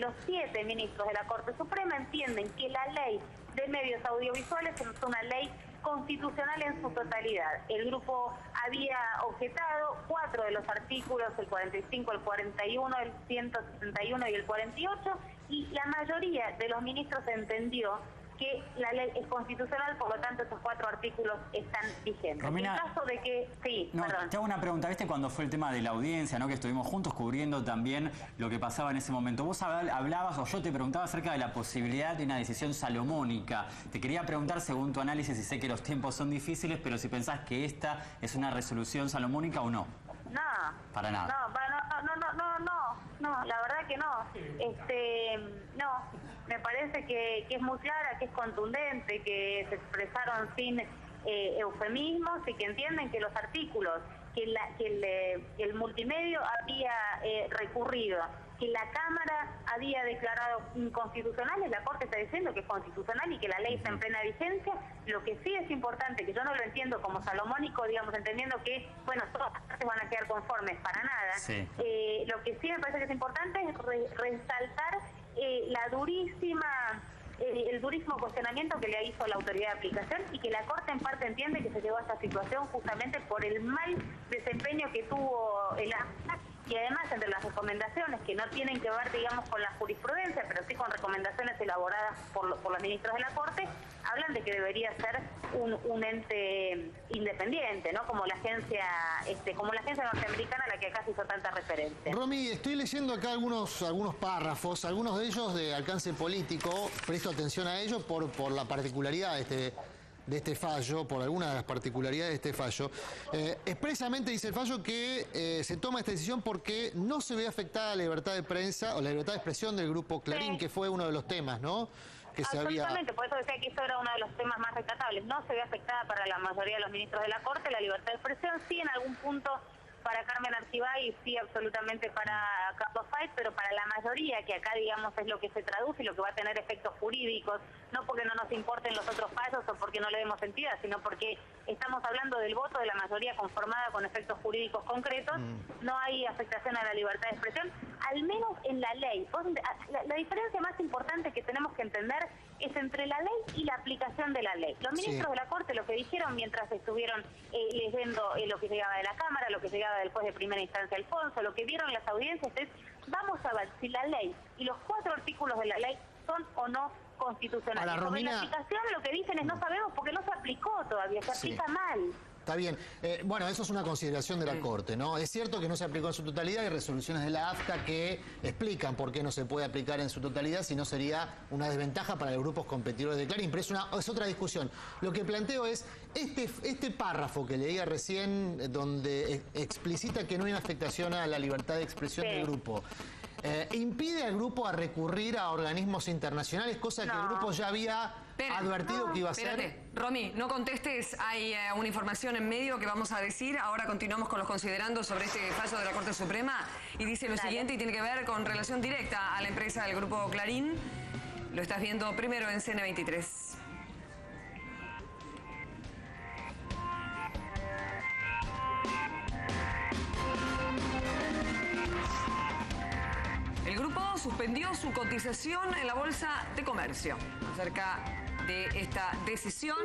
los 7 ministros de la Corte Suprema entienden que la ley de medios audiovisuales es una ley constitucional en su totalidad. El grupo había objetado 4 de los artículos, el 45, el 41, el 161 y el 48, y la mayoría de los ministros entendió que la ley es constitucional, por lo tanto esos 4 artículos están vigentes. Romina, en caso de que... Sí, no, perdón. te hago una pregunta. ¿Viste cuando fue el tema de la audiencia, ¿no? Que estuvimos juntos cubriendo también lo que pasaba en ese momento? Vos hablabas, o yo te preguntaba acerca de la posibilidad de una decisión salomónica. Te quería preguntar, según tu análisis, y sé que los tiempos son difíciles, pero si pensás que esta es una resolución salomónica o no. No. Para nada. No, la verdad que no. No, me parece que es muy clara, que es contundente, que se expresaron sin eufemismos y que entienden que los artículos, que el multimedio había recurrido, que la Cámara había declarado inconstitucionales, la Corte está diciendo que es constitucional y que la ley está en plena vigencia. Lo que sí es importante, que yo no lo entiendo como salomónico, digamos, entendiendo que, bueno, todas las partes van a quedar conformes, para nada. Sí. Lo que sí me parece que es importante es resaltar el durísimo cuestionamiento que le hizo la autoridad de aplicación y que la Corte en parte entiende que se llegó a esta situación justamente por el mal desempeño que tuvo el AFTA. Y además, entre las recomendaciones, que no tienen que ver, digamos, con la jurisprudencia, pero sí con recomendaciones elaboradas por los ministros de la Corte, hablan de que debería ser un ente independiente, ¿no? Como la agencia norteamericana a la que acá se hizo tanta referencia. Romy, estoy leyendo acá algunos párrafos, algunos de ellos de alcance político. Presto atención a ellos por la particularidad de este fallo, por alguna de las particularidades de este fallo. Expresamente dice el fallo que se toma esta decisión porque no se ve afectada la libertad de prensa o la libertad de expresión del grupo Clarín, que fue uno de los temas, ¿no? Que se había... Absolutamente, por eso decía que eso era uno de los temas más rescatables. No se ve afectada para la mayoría de los ministros de la Corte la libertad de expresión, sí en algún punto para Carmen Arcibay y sí absolutamente para Carlos País, pero para la mayoría, que acá digamos es lo que se traduce y lo que va a tener efectos jurídicos, no porque no nos importen los otros fallos o porque no le demos entidad, sino porque estamos hablando del voto de la mayoría conformada con efectos jurídicos concretos. No hay afectación a la libertad de expresión, al menos en la ley. La diferencia más importante que tenemos que entender es entre la ley y la aplicación de la ley. Los ministros de la Corte lo que dijeron mientras estuvieron leyendo lo que llegaba de la Cámara, lo que llegaba del juez de primera instancia Alfonso, lo que vieron en las audiencias es, vamos a ver si la ley y los 4 artículos de la ley son o no constitucionales. Ahora, Romina... Sobre la aplicación lo que dicen es no sabemos porque no se aplicó todavía, se aplica mal. Está bien. Bueno, eso es una consideración de la Corte, ¿no? Es cierto que no se aplicó en su totalidad, hay resoluciones de la AFTA que explican por qué no se puede aplicar en su totalidad, si no sería una desventaja para los grupos competidores de Clarín, pero es otra discusión. Lo que planteo es, este párrafo que leía recién, donde explicita que no hay una afectación a la libertad de expresión del grupo, ¿impide al grupo a recurrir a organismos internacionales, cosa que el grupo ya había advertido que iba a hacer? Romy, no contestes, hay una información en medio que vamos a decir. Ahora continuamos con los considerandos sobre este fallo de la Corte Suprema y dice lo siguiente y tiene que ver con relación directa a la empresa del grupo Clarín. Lo estás viendo primero en CN23. El grupo suspendió su cotización en la Bolsa de Comercio. Acerca de esta decisión,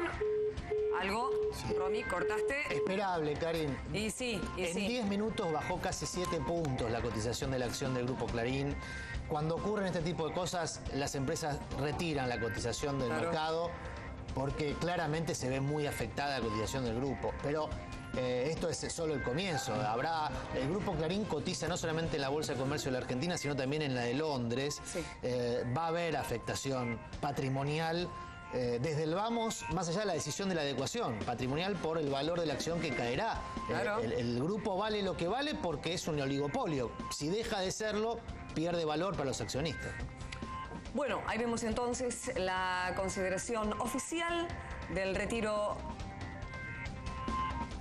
algo, Romy, cortaste. Esperable, Karin. Y sí, En 10 minutos bajó casi 7 puntos la cotización de la acción del grupo Clarín. Cuando ocurren este tipo de cosas, las empresas retiran la cotización del mercado porque claramente se ve muy afectada la cotización del grupo. Pero esto es solo el comienzo. El grupo Clarín cotiza no solamente en la Bolsa de Comercio de la Argentina, sino también en la de Londres. Va a haber afectación patrimonial desde el vamos, más allá de la decisión de la adecuación patrimonial por el valor de la acción que caerá. El grupo vale lo que vale porque es un oligopolio. Si deja de serlo, pierde valor para los accionistas. Bueno, ahí vemos entonces la consideración oficial del retiro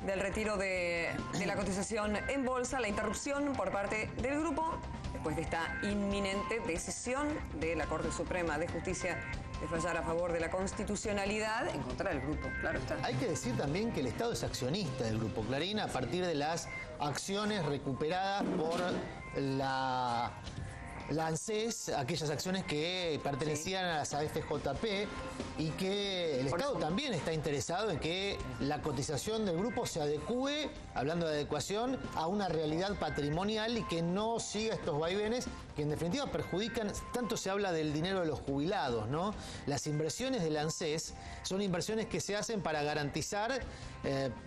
de la cotización en bolsa, la interrupción por parte del grupo después de esta inminente decisión de la Corte Suprema de Justicia de fallar a favor de la constitucionalidad en contra del grupo, claro está. Hay que decir también que el Estado es accionista del grupo Clarín a partir de las acciones recuperadas por la la ANSES, aquellas acciones que pertenecían a las AFJP y que el Estado también está interesado en que la cotización del grupo se adecue, hablando de adecuación, a una realidad patrimonial y que no siga estos vaivenes que en definitiva perjudican. Tanto se habla del dinero de los jubilados, ¿no? Las inversiones de la ANSES son inversiones que se hacen para garantizar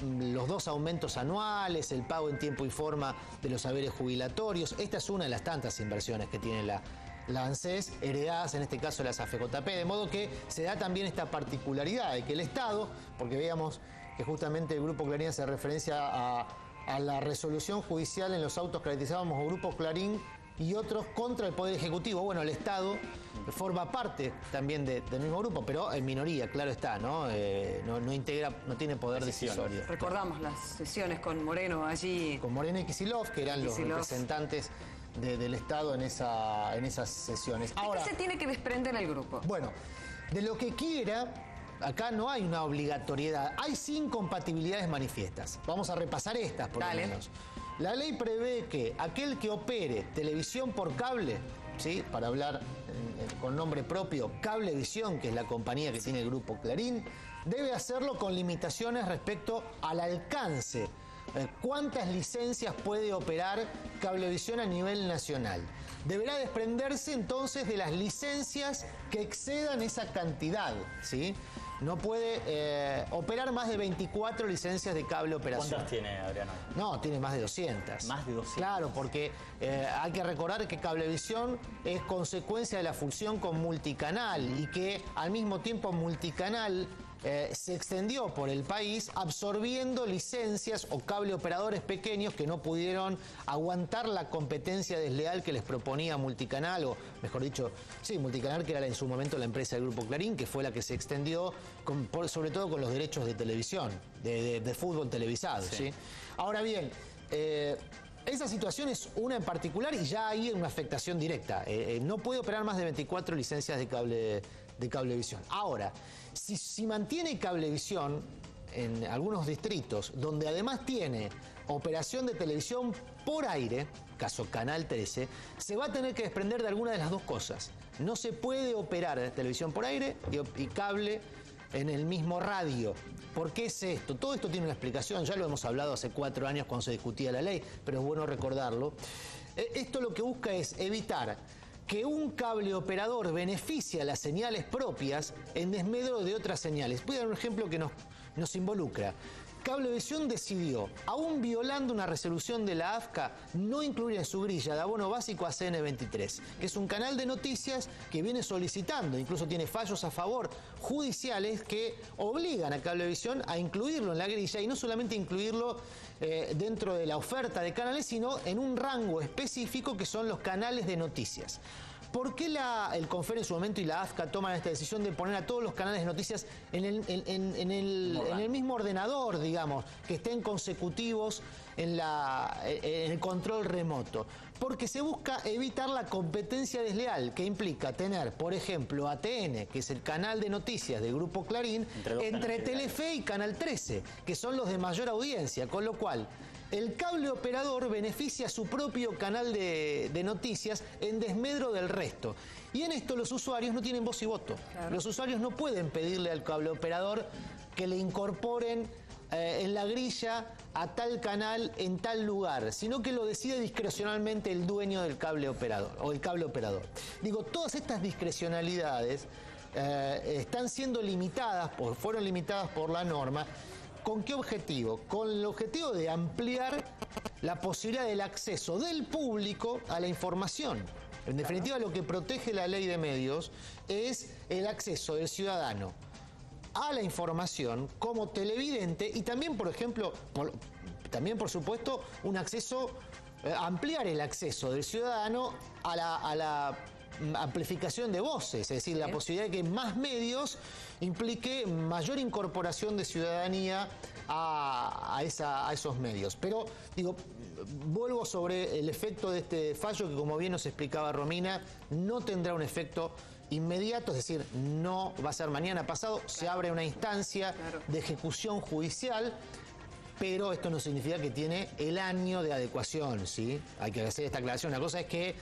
los 2 aumentos anuales, el pago en tiempo y forma de los haberes jubilatorios. Esta es una de las tantas inversiones que tiene la ANSES, heredadas en este caso de las AFJP, de modo que se da también esta particularidad de que el Estado, porque veíamos que justamente el Grupo Clarín hace referencia a la resolución judicial en los autos caracterizados como Grupo Clarín y otros contra el Poder Ejecutivo. Bueno, el Estado forma parte también del mismo grupo, pero en minoría, claro está, ¿no? No integra, no tiene poder decisorio. Recordamos las sesiones con Moreno allí. Con Moreno y Kicillof, que eran los representantes del Estado en esas sesiones. Ahora, ¿de qué se tiene que desprender el grupo? Bueno, de lo que quiera, acá no hay una obligatoriedad, hay 5 incompatibilidades manifiestas. Vamos a repasar estas por lo menos. La ley prevé que aquel que opere televisión por cable, ¿sí?, para hablar con nombre propio, Cablevisión, que es la compañía que tiene el Grupo Clarín, debe hacerlo con limitaciones respecto al alcance. ¿Cuántas licencias puede operar Cablevisión a nivel nacional? Deberá desprenderse entonces de las licencias que excedan esa cantidad, ¿sí? No puede operar más de 24 licencias de cable operación. ¿Cuántas tiene, Adriano? No, tiene más de 200. Más de 200. Claro, porque hay que recordar que Cablevisión es consecuencia de la fusión con Multicanal y que al mismo tiempo Multicanal se extendió por el país absorbiendo licencias o cable operadores pequeños que no pudieron aguantar la competencia desleal que les proponía Multicanal, o mejor dicho, sí, Multicanal, que era en su momento la empresa del Grupo Clarín, que fue la que se extendió sobre todo con los derechos de televisión, de fútbol televisado, ¿sí? Ahora bien, esa situación es una en particular y ya hay una afectación directa. No puede operar más de 24 licencias de Cablevisión. Ahora, si mantiene Cablevisión en algunos distritos donde además tiene operación de televisión por aire, caso Canal 13, se va a tener que desprender de alguna de las dos cosas. No se puede operar televisión por aire y cable en el mismo radio. ¿Por qué es esto? Todo esto tiene una explicación, ya lo hemos hablado hace 4 años cuando se discutía la ley, pero es bueno recordarlo. Esto lo que busca es evitar que un cable operador beneficie a las señales propias en desmedro de otras señales. Voy a dar un ejemplo que nos involucra. Cablevisión decidió, aún violando una resolución de la AFCA, no incluir en su grilla de abono básico a CN23, que es un canal de noticias que viene solicitando, incluso tiene fallos a favor judiciales que obligan a Cablevisión a incluirlo en la grilla y no solamente incluirlo dentro de la oferta de canales, sino en un rango específico que son los canales de noticias. ¿Por qué el CONFER en su momento y la AFCA toman esta decisión de poner a todos los canales de noticias en el mismo ordenador, digamos, que estén consecutivos en el control remoto? Porque se busca evitar la competencia desleal que implica tener, por ejemplo, ATN, que es el canal de noticias del Grupo Clarín, entre Telefe y Canal 13, que son los de mayor audiencia, con lo cual el cable operador beneficia a su propio canal de noticias en desmedro del resto. Y en esto los usuarios no tienen voz y voto. Claro. Los usuarios no pueden pedirle al cable operador que le incorporen en la grilla a tal canal en tal lugar, sino que lo decide discrecionalmente el dueño del cable operador o el cable operador. Digo, todas estas discrecionalidades están siendo limitadas, fueron limitadas por la norma. ¿Con qué objetivo? Con el objetivo de ampliar la posibilidad del acceso del público a la información. En definitiva, lo que protege la ley de medios es el acceso del ciudadano a la información como televidente y también, por ejemplo, también por supuesto, un acceso, ampliar el acceso del ciudadano a la amplificación de voces, es decir, la posibilidad de que más medios implique mayor incorporación de ciudadanía a esos medios. Pero, digo, vuelvo sobre el efecto de este fallo que, como bien nos explicaba Romina, no tendrá un efecto inmediato, es decir, no va a ser mañana pasado, se abre una instancia de ejecución judicial, pero esto no significa que tiene el año de adecuación, ¿sí? Hay que hacer esta aclaración. Una cosa es que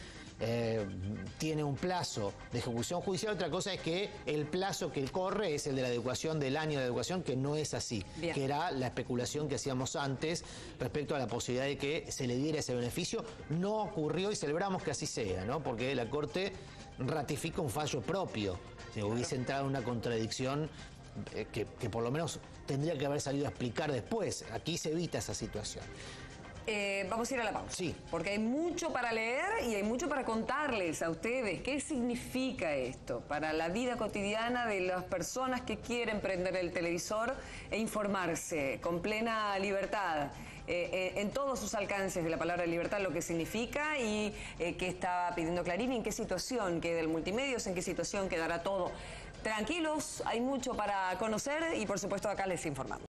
tiene un plazo de ejecución judicial, otra cosa es que el plazo que corre es el de la adecuación del año de adecuación, que no es así, Bien. que era la especulación que hacíamos antes respecto a la posibilidad de que se le diera ese beneficio. No ocurrió y celebramos que así sea, ¿no? Porque la Corte ratifica un fallo propio. Si hubiese entrado en una contradicción que por lo menos tendría que haber salido a explicar después. Aquí se evita esa situación. Vamos a ir a la pausa. Sí. Porque hay mucho para leer y hay mucho para contarles a ustedes. ¿Qué significa esto para la vida cotidiana de las personas que quieren prender el televisor e informarse con plena libertad? En todos sus alcances de la palabra libertad, lo que significa y qué está pidiendo Clarín, y en qué situación queda el multimedios, en qué situación quedará todo. Tranquilos, hay mucho para conocer y por supuesto acá les informamos.